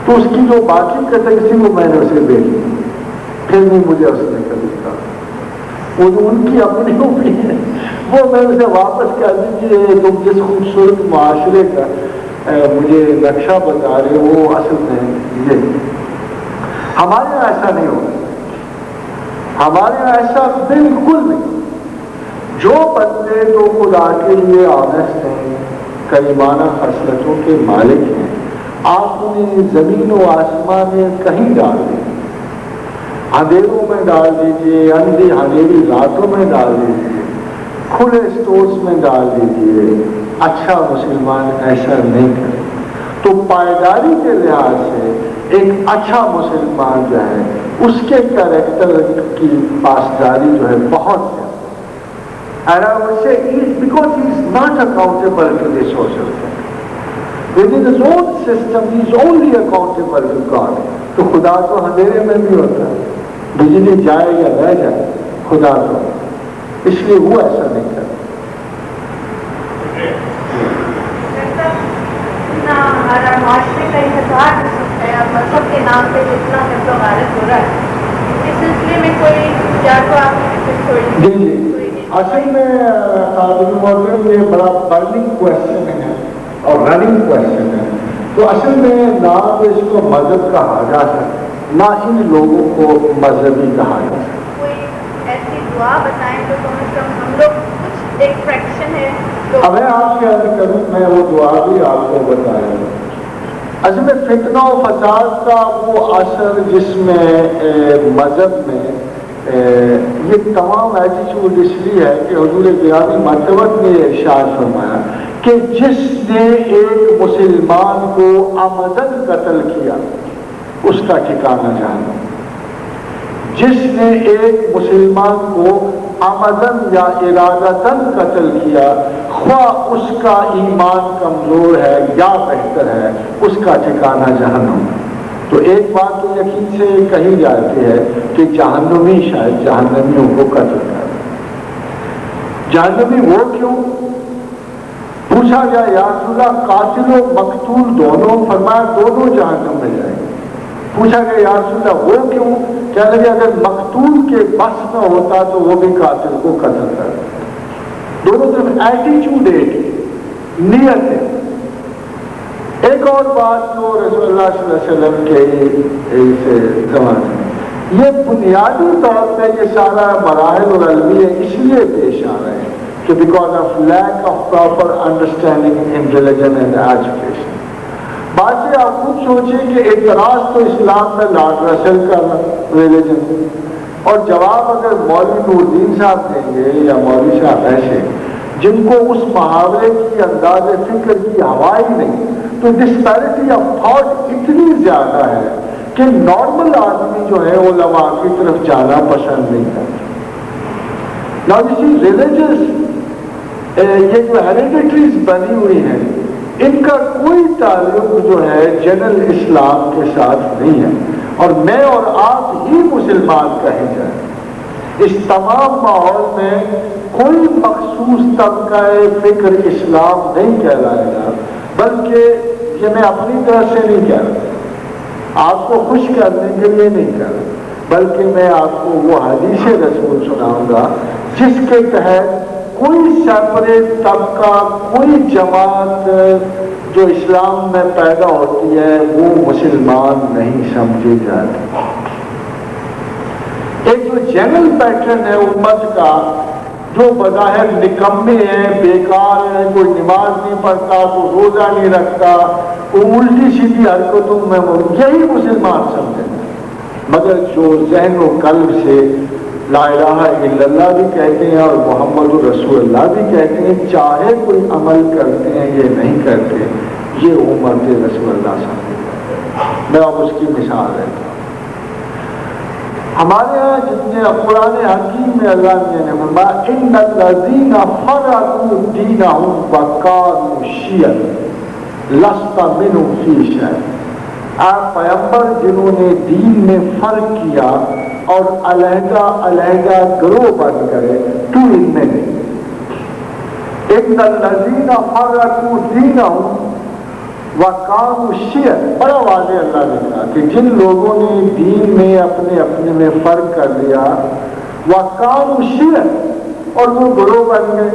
تو اس کی جو باقی کٹنگ تھی وہ میں نے اسے دے دی، پھر نہیں مجھے اس نے کبھی کہا، وہ جو ان کی اپنی ہوئی ہے وہ میں اسے واپس کر دیجیے، تم جس خوبصورت معاشرے کا مجھے نقشہ بتا رہے وہ اصل میں یہ ہمارے یہاں ایسا نہیں ہوتا، ہمارے یہاں ایسا بالکل نہیں۔ جو بندے تو خدا کے لیے آنیسٹ ہیں، کریمانہ خصلتوں کے مالک ہیں، آپ انہیں زمین و آسمان میں کہیں ڈال دیں، اندھیروں میں ڈال دیجیے، اندھیری راتوں میں ڈال دیجیے، کھلے اسٹورز میں ڈال دیجیے، اچھا مسلمان ایسا نہیں کرے۔ تو پائیداری کے لحاظ سے ایک اچھا مسلمان جو ہے اس کے کریکٹر کی پاسداری جو ہے بہت زیادہ، and I would say because he is not accountable to the social thing. Within his own system he is only accountable to God. تو خدا تو اندھیرے میں بھی ہوتا ہے، بجلی جائے یا رہ جائے خدا تو، اس لیے وہ ایسا نہیں کرتا۔ ہمارا معاشرے کا انحصار ہے اور مذہب کے نام پہ جتنا حفظ و غارت ہو رہا ہے، اس سلسلے میں کوئی یا تو آپ جی اصل میں یہ بڑا برننگ کوشچن ہے اور رننگ کوشچن ہے، تو اصل میں نہ تو اس کو مذہب کہا جا سکتا، نہ ان لوگوں کو مذہبی کہا جا سکتا۔ کوئی ایسی دعا بتائیں تو کم از کم ہم لوگ کچھ ایک فریکشن ہے اب میں آپ سے عرض کروں، میں وہ دعا بھی آپ کو بتایا۔ اصل میں فتنہ و فساد کا وہ اثر جس میں مذہب میں یہ تمام ایٹیچیوڈ اس لیے ہے کہ حضور گرامی مرتبت نے ارشاد فرمایا کہ جس نے ایک مسلمان کو عمدن قتل کیا اس کا ٹھکانہ جہنم، جس نے ایک مسلمان کو عمدن یا ارادتاً قتل کیا، خواہ اس کا ایمان کمزور ہے یا بہتر ہے، اس کا ٹھکانہ جہنم۔ تو ایک بات تو یقین سے کہی جاتی ہے کہ جہنمی شاید جہنمیوں کو قتل کر، جہنمی وہ کیوں؟ پوچھا گیا یا رسول اللہ قاتل و مقتول دونوں؟ فرمایا دونوں جہنم میں جائیں گے۔ پوچھا گیا یا رسول اللہ وہ کیوں؟ کہنے لگے اگر مقتول کے بس نہ ہوتا تو وہ بھی قاتل کو قتل کر دیتا۔ دونوں طرف ایٹیچیوڈ ایک نیت ہے۔ ایک اور بات جو رسول اللہ صلی اللہ علیہ وسلم کے زمانے یہ بنیادی طور پہ یہ سارا مراحل اور علمیہ اس لیے پیش آ رہے ہیں کہ because of lack of proper understanding in religion and education. بات سے آپ خود سوچیں کہ اعتراض تو اسلام میں لارڈ رسل کا ریلیجن، اور جواب اگر مولوی نور الدین صاحب دیں گے یا مولوی صاحب ایسے جن کو اس محاورے کی انداز فکر کی ہوا ہی نہیں، تو ڈسپیرٹی آف تھاٹ اتنی زیادہ ہے کہ نارمل آدمی جو ہے علماء کی طرف جانا پسند نہیں کرتا۔ نا اسی ریلیجس یہ جو ہیریڈیٹریز بنی ہوئی ہیں ان کا کوئی تعلق جو ہے جنرل اسلام کے ساتھ نہیں ہے، اور میں اور آپ ہی مسلمان کہیں جائیں، اس تمام ماحول میں کوئی مخصوص طبقہ فکر اسلام نہیں کہلائے گا، بلکہ یہ میں اپنی طرف سے نہیں کہہ رہا، آپ کو خوش کرنے کے لیے نہیں کہہ رہا، بلکہ میں آپ کو وہ حدیث رسول سناؤں گا جس کے تحت کوئی سیپریٹ طبقہ، کوئی جماعت جو اسلام میں پیدا ہوتی ہے وہ مسلمان نہیں سمجھی جاتی۔ ایک جو جنرل پیٹرن ہے امت کا، جو بظاہر نکمے ہیں، بیکار ہیں، کوئی نماز نہیں پڑھتا، کوئی روزہ نہیں رکھتا، کوئی الٹی سیدھی حرکتوں میں یہی مسلمان سمجھے، مگر جو ذہن و قلب سے لا الہ الا اللہ بھی کہتے ہیں اور محمد رسول اللہ بھی کہتے ہیں، چاہے کوئی عمل کرتے ہیں یہ نہیں کرتے، یہ امت رسول اللہ سمجھے۔ میں اب اس کی مثال دیتا ہوں۔ ہمارے یہاں جتنے قرآن حکیم میں اللہ نے فرمایا ان الذین فرقوا دینہم وکانوا شیعا لست منہم فی شیء، آپ پیغمبر جنہوں نے دین میں فرق کیا اور علیحدہ علیحدہ گروہ بن کرے، تو ان میں نہیں۔ ان الذین فرقوا دینہم وقام شیعہ، بڑا واضح اللہ نے کہا کہ جن لوگوں نے دین میں اپنے اپنے میں فرق کر لیا، وقام شیعہ، اور وہ گروہ بن گئے،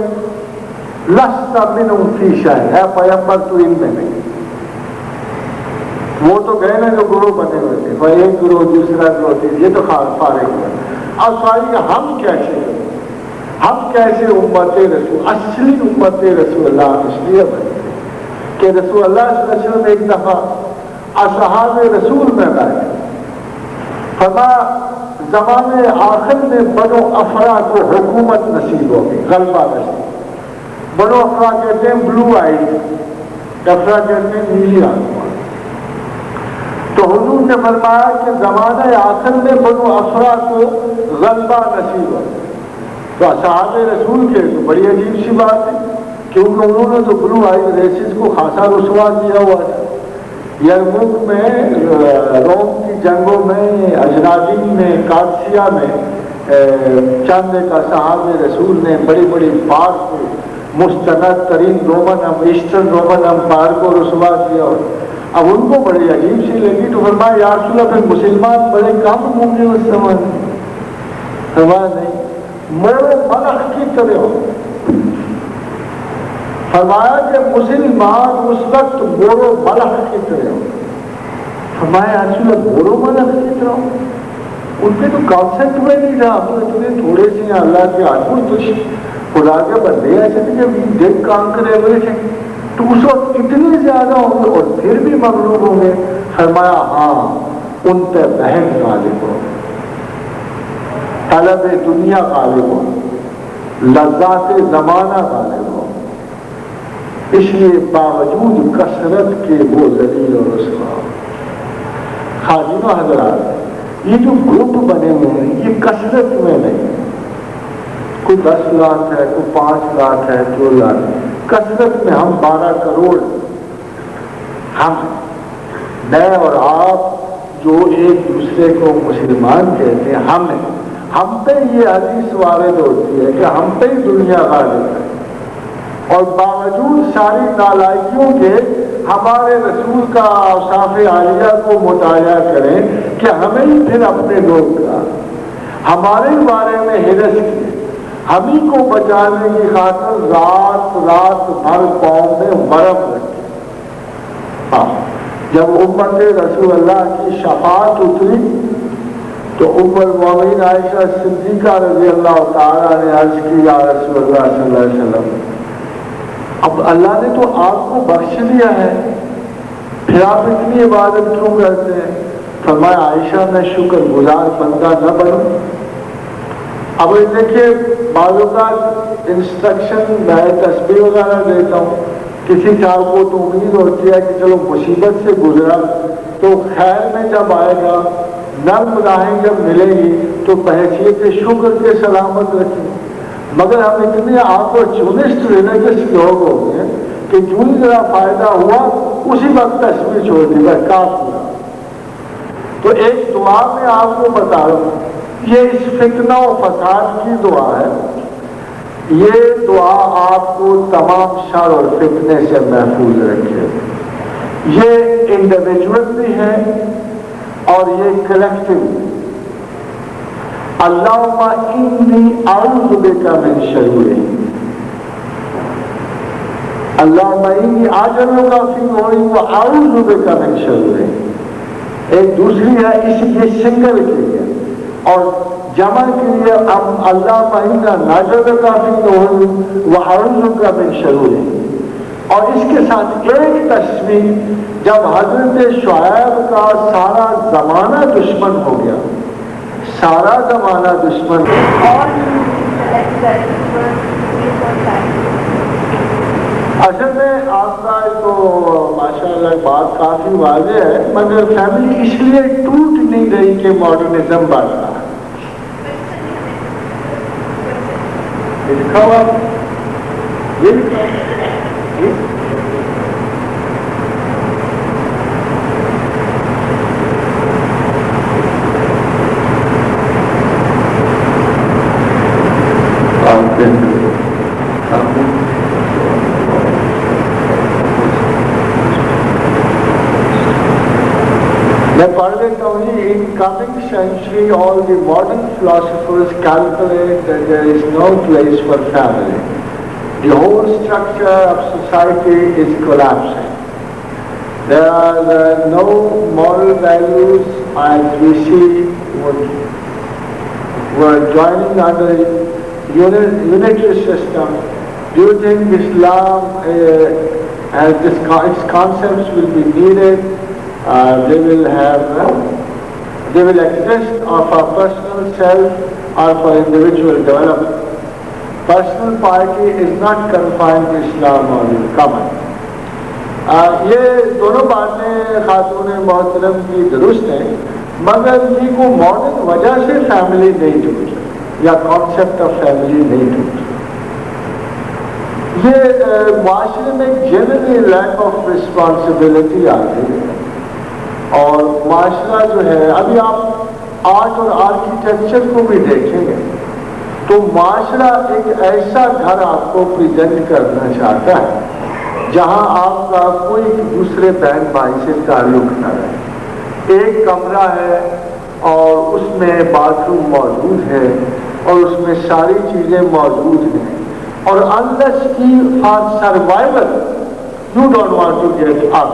لست منہم فی شیء، اے پیغمبر تو ان میں نہیں۔ وہ تو گئے نا جو گروہ بنے ہوئے تھے، وہ ایک گروہ دوسرا گروہ تھے، یہ تو فارغ ہوئے۔ اب سوال کہ ہم کیسے ہیں؟ ہم کیسے امت رسول، اصلی امت رسول اللہ اس لیے بنے کہ رسول اللہ صلی اللہ علیہ وسلم ایک دفعہ اصحاب رسول میں بیٹھے، فرمایا زمانے آخر میں بنو افرا کو حکومت نصیب ہوگی، غلبہ نصیب۔ بنو افرا کہتے ہیں بلو آئی، افرا کہتے ہیں نیلی آنکھوں۔ تو حضور نے فرمایا کہ زمانہ آخر میں بنو افرا کو غلبہ نصیب ہوگا۔ تو اصحاب رسول کے تو بڑی عجیب سی بات ہے، کیونکہ انہوں نے تو بلو آئی ریسز کو خاصا رسوا کیا ہوا تھا۔ یرموک میں، روم کی جنگوں میں، اجنادین میں، قادسیہ میں چند ایک اصحاب رسول نے بڑی بڑی بات کو، مستند ترین ایسٹرن رومن امپائر کو رسوا کیا ہوا۔ اب ان کو بڑی عجیب سی لگی تو فرمایا یا رسول اللہ پھر مسلمان بڑے کم ہوں گے اس زمانے میں؟ فرمایا نہیں، مورو ملخ کی طرح ہو۔ فرمایا کہ مسلمان اس وقت مورو ملخ کی طرح ہو۔ فرمایا یا رسول اللہ مورو ملخ کی طرح ہو؟ ان کے تو کانسیپٹ میں نہیں تھا، ہم تو اتنے تھوڑے سے ہیں اللہ کے آدمی، تو خدا کے بندے ایسے تھے کہ دیکھ کام کرے ہوئے تھے، تو اس وقت اتنے زیادہ ہوں گے اور پھر بھی مغلوب ہوں گے۔ فرمایا ہاں، ان پہ بہن غالب ہو، طلب دنیا غالب ہو، لذات زمانہ غالب ہو، اس لیے باوجود کثرت کے وہ ذلیل اور رسوا۔ خادم حضرات، یہ جو گروپ بنے ہوئے ہیں یہ کثرت میں نہیں، کوئی 10 لاکھ ہے، کوئی 5 لاکھ ہے، 2 لاکھ، کثرت میں ہم 12 کروڑ، ہم میں اور آپ جو ایک دوسرے کو مسلمان کہتے ہیں، ہم پہ یہ حدیث وارد ہوتی ہے کہ ہم پہ ہی دنیا غالب ہے، اور باوجود ساری نالائکیوں کے ہمارے رسول کا اوصاف عالیہ کو مطالعہ کریں کہ ہمیں ہی پھر اپنے لوگ کا، ہمارے بارے میں حرص کی، ہم ہی کو بچانے کی خاطر رات بھر قوم میں ورم رکھے۔ جب امت رسول اللہ کی شفاعت اتری تو ام المومنین عائشہ صدیقہ رضی اللہ تعالیٰ نے عرض کی یا رسول اللہ صلی اللہ علیہ وسلم، اب اللہ نے تو آپ کو بخش دیا ہے، پھر آپ اتنی عبادت کیوں کرتے ہیں؟ فرمایا عائشہ میں شکر گزار بندہ نہ بنوں؟ اب دیکھیے بعض اوقات انسٹرکشن میں تسبیح وغیرہ دیتا ہوں، کسی صاحب کو تو امید ہوتی ہے کہ چلو مصیبت سے گزرا تو خیر میں جب آئے گا، نرم راہیں جب ملے گی تو بحیثیت شکر کے سلامت رکھیں۔ مگر ہم اتنے اپورچونسٹ ریلیجس لوگ ہو گئے کہ جو ہی ذرا فائدہ ہوا اسی وقت تسبیح چھوڑ دی، بس کافی۔ تو ایک دعا میں آپ کو بتا رہا ہوں، یہ اس فتنہ و فساد کی دعا ہے، یہ دعا آپ کو تمام شر اور فتنے سے محفوظ رکھے۔ یہ انڈیویجول بھی ہے اور یہ کلیکٹیو۔ اللہم انی اعوذ بک من شرور، اللہم انی اجرک فی نوری و اعوذ بک من شرور۔ ایک دوسری ہے، اس یہ سنگل کے لیے، اور جمع کے لیے اللہم انا نجعلک فی نوری و اعوذ بک من شرور۔ اور اس کے ساتھ ایک تصویر، جب حضرت شعیب کا سارا زمانہ دشمن ہو گیا، سارا زمانہ دشمن، اصل میں آپ کا تو ماشاءاللہ بات کافی واضح ہے، مگر فیملی اس لیے ٹوٹ نہیں رہی کہ ماڈرنزم بڑھ رہا ہے۔ لکھا ہوا یہ لکھا میں پڑھ لیتا ہوں جی. In coming century all the modern philosophers calculate that there is no place for family. The whole structure of society is collapsing. There are no moral values as we see were joining under unitary system. Do you think Islam as its concepts will be needed? They will exist for personal self or for individual development. Personal piety is not confined to Islam or common. یہ دونوں باتیں خاتون محترم کی درست ہیں، مگر یہ کو ماڈرن وجہ سے فیملی نہیں ٹوٹ یا کانسیپٹ آف فیملی نہیں ٹوٹ. یہ معاشرے میں جنرلی لیک آف رسپانسبلٹی آ گئی ہے، اور معاشرہ جو ہے، ابھی آپ آرٹ اور آرکیٹیکچر کو بھی دیکھیں گے تو معاشرہ ایک ایسا گھر آپ کو پریزنٹ کرنا چاہتا ہے جہاں آپ کا کوئی دوسرے بہن بھائی سے تعلق نہ رہے. ایک کمرہ ہے اور اس میں باتھ روم موجود ہے اور اس میں ساری چیزیں موجود ہیں، اور unless for survival you don't want to get up.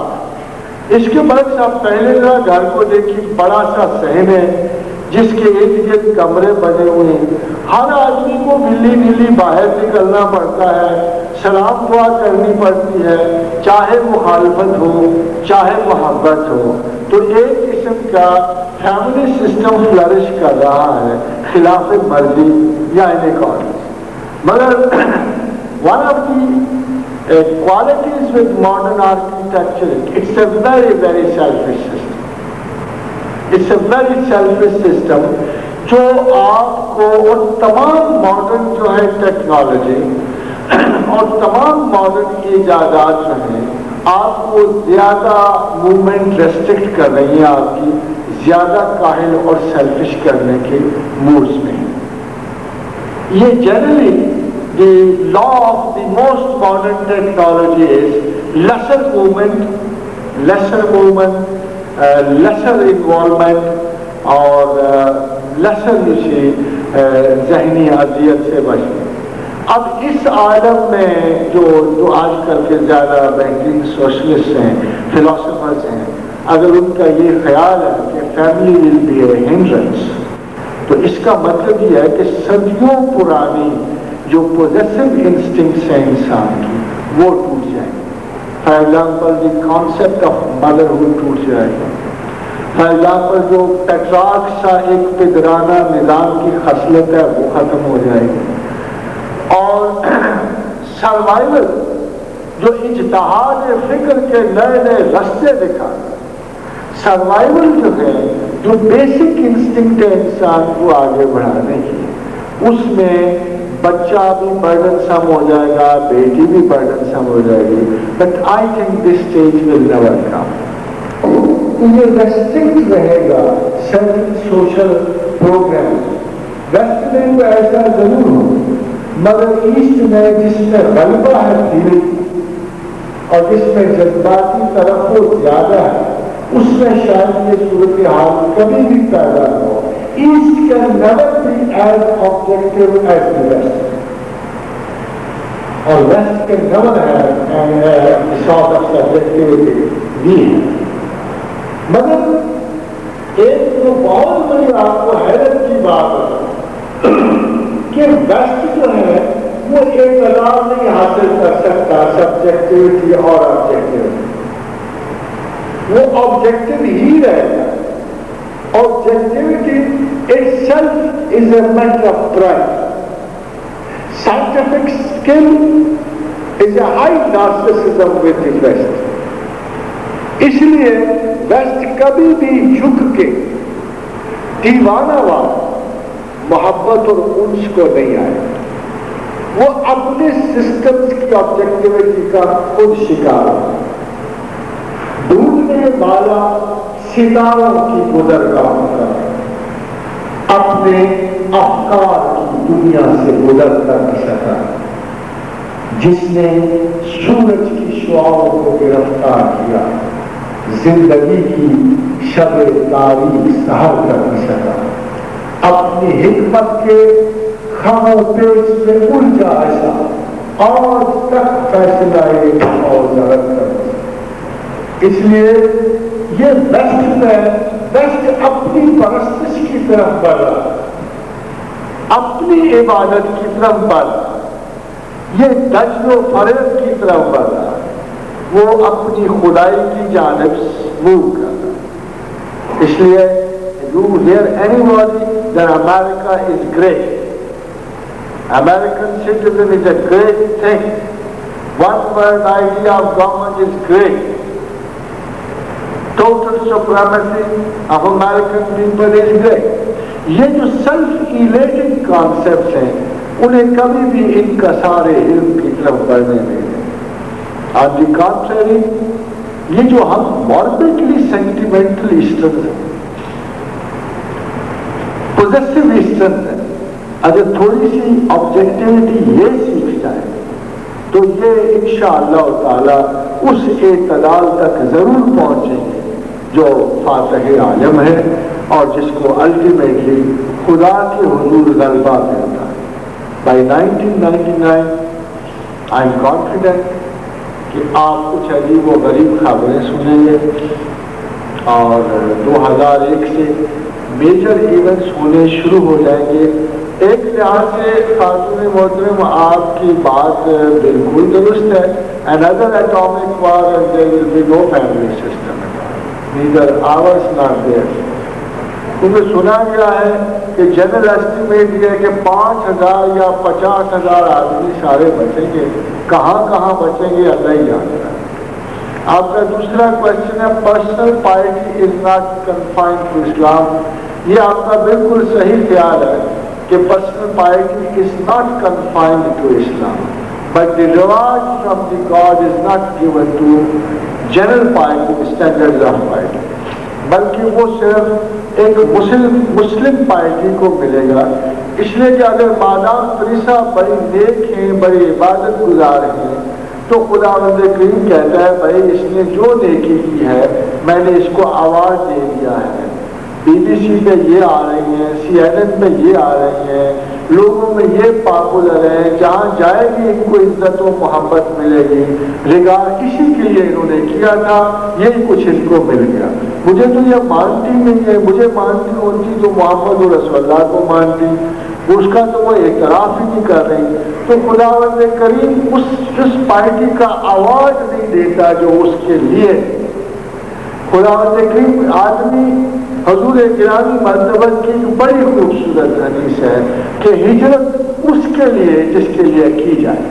اس کے برعکس آپ پہلے ذرا گھر کو دیکھیے، بڑا سا صحن ہے جس کے ارد گرد کمرے بنے ہوئے ہیں. ہر آدمی کو ملی ملی باہر نکلنا پڑتا ہے، سلام دعا کرنی پڑتی ہے، چاہے مخالفت ہو چاہے محبت ہو. تو ایک قسم کا فیملی سسٹم فلرش کر رہا ہے خلاف مرضی یا انیکوالٹی. مگر one of the qualities with modern architecture, it's a very very selfish system. It's a very selfish system جو آپ کو اور تمام ماڈرن جو ہے ٹیکنالوجی اور تمام ماڈرن ایجادات جو ہیں آپ کو زیادہ موومنٹ ریسٹرکٹ کر رہی ہیں، آپ کی زیادہ کاہل اور سیلفش کرنے کے موڈز میں. یہ generally the law of the most modern technology is lesser movement, lesser involvement اور lesser ذہنی اذیت سے بچنا. اب اس عالم میں جو آج کل کے زیادہ بینکنگ سوشلسٹ ہیں، فلاسفرز ہیں، اگر ان کا یہ خیال ہے کہ family will be a hindrance, تو اس کا مطلب یہ ہے کہ صدیوں پرانی جو پوزیسو انسٹنکٹس ہیں انسان کی وہ ٹوٹ جائیں. For example the concept of motherhood ٹوٹ جائے گا. فار ایگزامپل جو پیٹرارک سا ایک پدرانہ نظام کی خصلت ہے وہ ختم ہو جائے گی. اور سروائیول جو اجتہاد فکر کے نئے نئے رستے دکھا، سروائیول جو ہے جو بیسک انسٹنکٹ ہے انسان کو آگے بڑھانے کی، اس میں بچہ بھی برڈن سم ہو جائے گا، بیٹی بھی برڈن سم ہو جائے گی. But I think this stage will never come. یہ ریسٹرکٹ رہے گا سرٹن سوشل پروگرام. ویسٹ میں تو ایسا ضرور ہو، مگر ایسٹ میں جس میں غلبہ ہے دل اور جس میں جذباتی طرف وہ زیادہ ہے، اس میں شاید یہ صورتحال کبھی بھی پیدا ہو. East can never be as objective as the West, or West can never have a sort of subjectivity we have. مگر ایک تو بہت بڑی آپ کو حیرت کی بات ہے کہ ویسٹ جو ہے وہ اعتدال نہیں حاصل کر سکتا سبجیکٹیوٹی اور آبجیکٹیوٹی. وہ آبجیکٹیو ہی رہے گا. Objectivity itself is a matter of pride. Scientific skill is a high narcissism with the West. اس لیے ویسٹ کبھی بھی جھک کے دیوانہ وار محبت اور انس کو نہیں آئے. وہ اپنے سسٹمز کی آبجیکٹیوٹی کا خود شکار ہے. ڈھونڈنے والا ستاروں کی گزرگاہ کا اپنے افکار کی دنیا سے گزر کر نہ سکا، جس نے سورج کی شعاعوں کو گرفتار کیا زندگی کی شب تاریخ سحر کر نہ سکا، اپنی حکمت کے خم و پیش میں الجھا ایسا آج تک فیصلہ اور ضرر کر۔ اس لیے یہ بیسٹ اپنی پرستش کی طرف بڑھا، اپنی عبادت کی طرف بڑھا، یہ دجل و فریب کی طرف بڑھا، وہ اپنی خدائی کی جانب موو کرا۔ اس لیے you hear anybody that America is great. American citizen is a great thing. One word idea of government is great. Total supremacy of American people is great. یہ جو سیلف ایلیٹڈ کانسیپٹس ہیں انہیں کبھی بھی انکسار علم کی طرف بڑھنے نہیں دیں۔ آن دی کانٹریری، یہ جو ہم ماربیڈلی سینٹیمنٹل ایسٹرن ہیں، پوزیسو ایسٹرن ہیں، اگر تھوڑی سی آبجیکٹیوٹی یہ سیکھ جائے تو یہ انشاءاللہ تعالی اس اعتدال تک ضرور پہنچیں گے جو فاتح عالم ہے اور جس کو الٹیمیٹلی خدا کے حضور غلبہ ملتا ہے۔ بائی 1999 آئی ایم کانفیڈنٹ کہ آپ کچھ عجیب و غریب خبریں سنیں گے اور 2001 سے میجر ایونٹس ہونے شروع ہو جائیں گے۔ ایک لحاظ سے خاتون محترم آپ کی بات بالکل درست ہے۔ another atomic war and there will be no family system, neither ours nor theirs. کیونکہ سنا گیا ہے کہ جنرل ایسٹیمیٹ یہ ہے کہ 5,000 یا 50,000 آدمی سارے بچیں گے، کہاں کہاں بچیں گے اللہ ہی جانتا ہے۔ آپ کا دوسرا کوشچن ہے personal piety is not confined to Islam. یہ آپ کا بالکل صحیح خیال ہے کہ personal piety is not confined to Islam, but the reward from the God is not given to general piety standards of piety, بلکہ وہ صرف ایک مسلم پارٹی کو ملے گا۔ اس لیے کہ اگر مادام تریسا بڑی نیک ہیں، بڑی عبادت گزار ہیں، تو خداوند کریم کہتا ہے بھائی اس نے جو نیکی کی ہے میں نے اس کو آواز دے دیا ہے۔ BBC پہ یہ آ رہی ہیں، CNN پہ یہ آ رہی ہیں، لوگوں میں یہ پاپولر ہے، جہاں جائے گی ان کو عزت و محبت ملے گی، ریگارڈ اسی کے لیے انہوں نے کیا تھا، یہی کچھ ان کو مل گیا۔ مجھے تو یہ مانتی نہیں ہے، مجھے مانتی ہوتی تو محمد رسول اللہ کو مانتی، اس کا تو وہ اعتراف ہی نہیں کر رہی۔ تو خداوند کریم اس پارٹی کا آواز نہیں دیتا جو اس کے لیے۔ خداوند کریم آدمی حضور گرامی مرتبہ کی ایک بڑی خوبصورت حدیث ہے کہ ہجرت اس کے لیے جس کے لیے کی جائے۔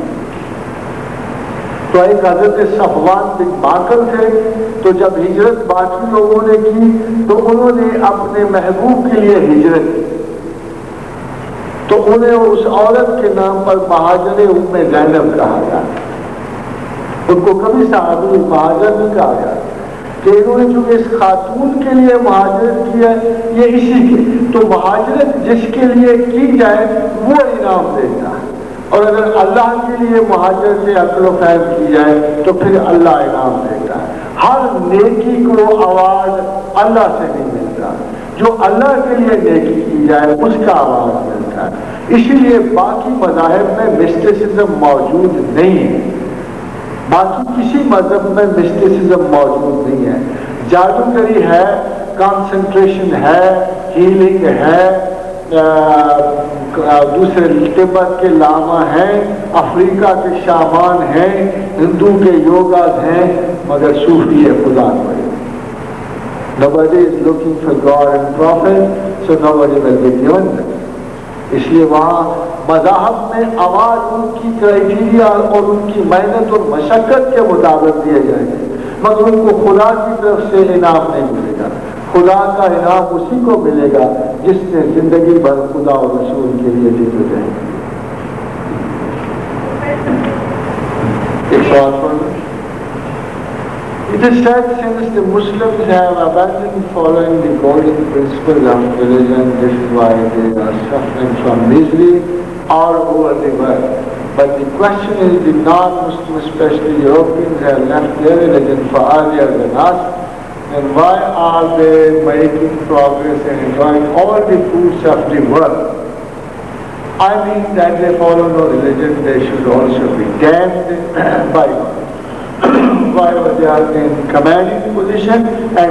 تو ایک حضرت صفوان بن باقر تھے، تو جب ہجرت باقی لوگوں نے کی تو انہوں نے اپنے محبوب کے لیے ہجرت کی، تو انہیں اس عورت کے نام پر مہاجر ام زینب کہا گیا۔ ان کو کبھی صحابی مہاجر نہیں کہا گیا کہ انہوں نے چونکہ اس خاتون کے لیے مہاجرت کی ہے، یہ اسی کے تو مہاجرت جس کے لیے کی جائے وہ انعام دیتا ہے، اور اگر اللہ کے لیے مہاجرت عقل و فہم کی جائے تو پھر اللہ انعام دیتا ہے۔ ہر نیکی کو آواز اللہ سے نہیں ملتا، جو اللہ کے لیے نیکی کی جائے اس کا آواز ملتا ہے۔ اسی لیے باقی مذاہب میں مسٹیسزم موجود نہیں ہے، باقی کسی مذہب میں مسٹیسزم موجود نہیں ہے۔ جادوگری ہے، کانسنٹریشن ہے، ہیلنگ ہے، دوسرے تبت کے لاما ہیں، افریقہ کے شامان ہیں، ہندو کے یوگاز ہیں، مگر صوفی ہے خدا پر۔ Nobody is looking for God and prophet, so nobody will be given them. اس لیے وہاں مذاہب میں آواز ان کی کرائیٹیریا اور ان کی محنت اور مشقت کے مطابق دیے جائیں گے، مگر ان کو خدا کی طرف سے انعام نہیں ملے گا۔ خدا کا انعام اسی کو ملے گا جس نے زندگی بھر خدا اور رسول کے لیے ذکر رہے۔ ایک سوال پڑھیں۔ It is said since the Muslims have abandoned following the golden principles of religion, this is why they are suffering from misery all over the world. But the question is, the non-Muslims, especially Europeans, have left their religion for earlier than us, And why are they making progress and enjoying all the fruits of the world? I mean that they follow no religion, they should also be damned by God. Why they are in commanding position and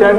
10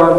1,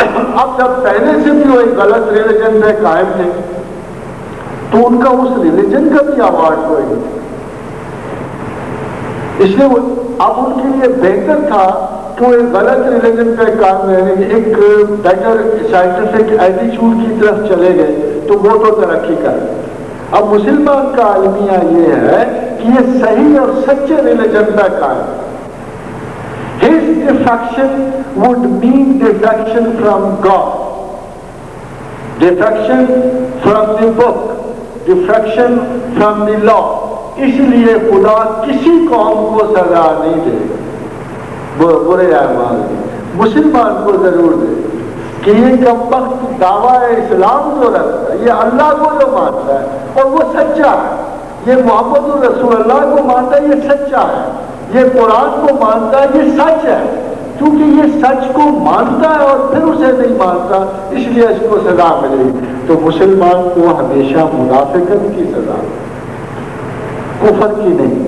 اب جب پہلے سے بھی وہ ایک غلط religion پہ قائم تھے تو ان کا اس ریلیجن کا بھی ایوارڈ ہوئے گا، اس لیے اب ان کے لیے بہتر تھا کہ وہ ایک غلط ریلیجن پہ قائم رہنے کے ایک بیٹر سائنٹیفک ایٹیچیوڈ کی طرف چلے گئے تو وہ تو ترقی کرے۔ اب مسلمان کا المیہ یہ ہے کہ یہ صحیح اور سچے ریلیجن پہ قائم ہے۔ His defection would mean defection from God, defection from the book, defection from the law۔ اس لیے خدا کسی قوم کو سزا نہیں دے برے اعمال، مسلمان کو ضرور دے کہ یہ کمبخت دعویٰ اسلام جو رکھتا ہے، یہ اللہ کو جو مانتا ہے اور وہ سچا ہے، یہ محمد رسول اللہ کو مانتا ہے، یہ سچا ہے، یہ قرآن کو مانتا ہے، یہ سچ ہے، کیونکہ یہ سچ کو مانتا ہے اور پھر اسے نہیں مانتا، اس لیے اس کو سزا ملے گی۔ تو مسلمان کو ہمیشہ منافقت کی سزا، کفر کی نہیں،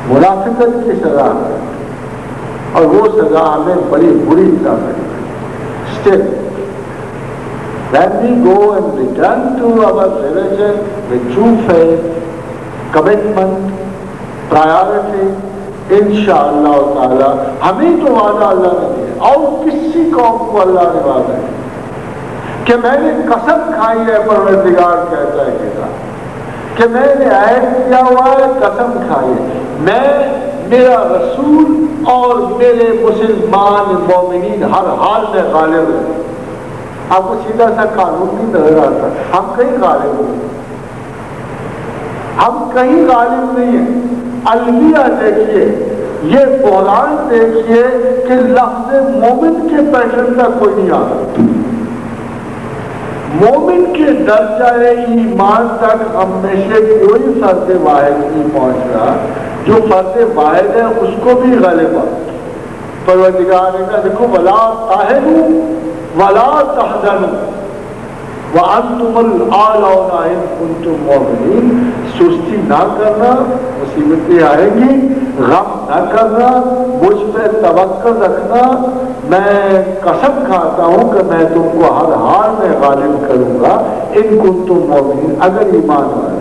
منافقت کی سزا ہے، اور وہ سزا ہمیں بڑی بری طرح ملے گی۔ Still, when we go and return to our religion with true faith, commitment, priority, انشاءاللہ تعالی ہمیں تو وعدہ اللہ نے دیا اور کسی قوم کو اللہ نے وعدہ دیا کہ میں نے قسم کھائی ہے، پروردگار کہتا ہے کہ میں نے عہد کیا ہوا ہے، قسم کھائی ہے، میں میرا رسول اور میرے مسلمان مومنین ہر حال میں غالب ہے۔ آپ کو سیدھا سا قانون نہیں نظر آتا، ہم کہیں غالب نہیں، ہم کہیں غالب نہیں ہیں۔ المیہ دیکھیے، یہ بحران دیکھیے کہ لفظ مومن کے پیٹرن کا کوئی نہیں آتا، مومن کے درجہ ایمان تک ہم میں سے کوئی فرد واحد نہیں پہنچ رہا، جو فرد واحد ہے اس کو بھی غالب آ۔ پروردگار نے کہا دیکھو ولا تہنوا ولا تحزنوا وَأَنْتُمُ الْأَعْلَوْنَ إِن كُنتُم مُّؤْمِنِينَ، سستی نہ کرنا، مصیبتیں آئیں گی، غم نہ کرنا، مجھ پہ توکل رکھنا، میں قسم کھاتا ہوں کہ میں تم کو ہر حال میں غالب کروں گا، ان کنتم مؤمنین، اگر ایمان ہے۔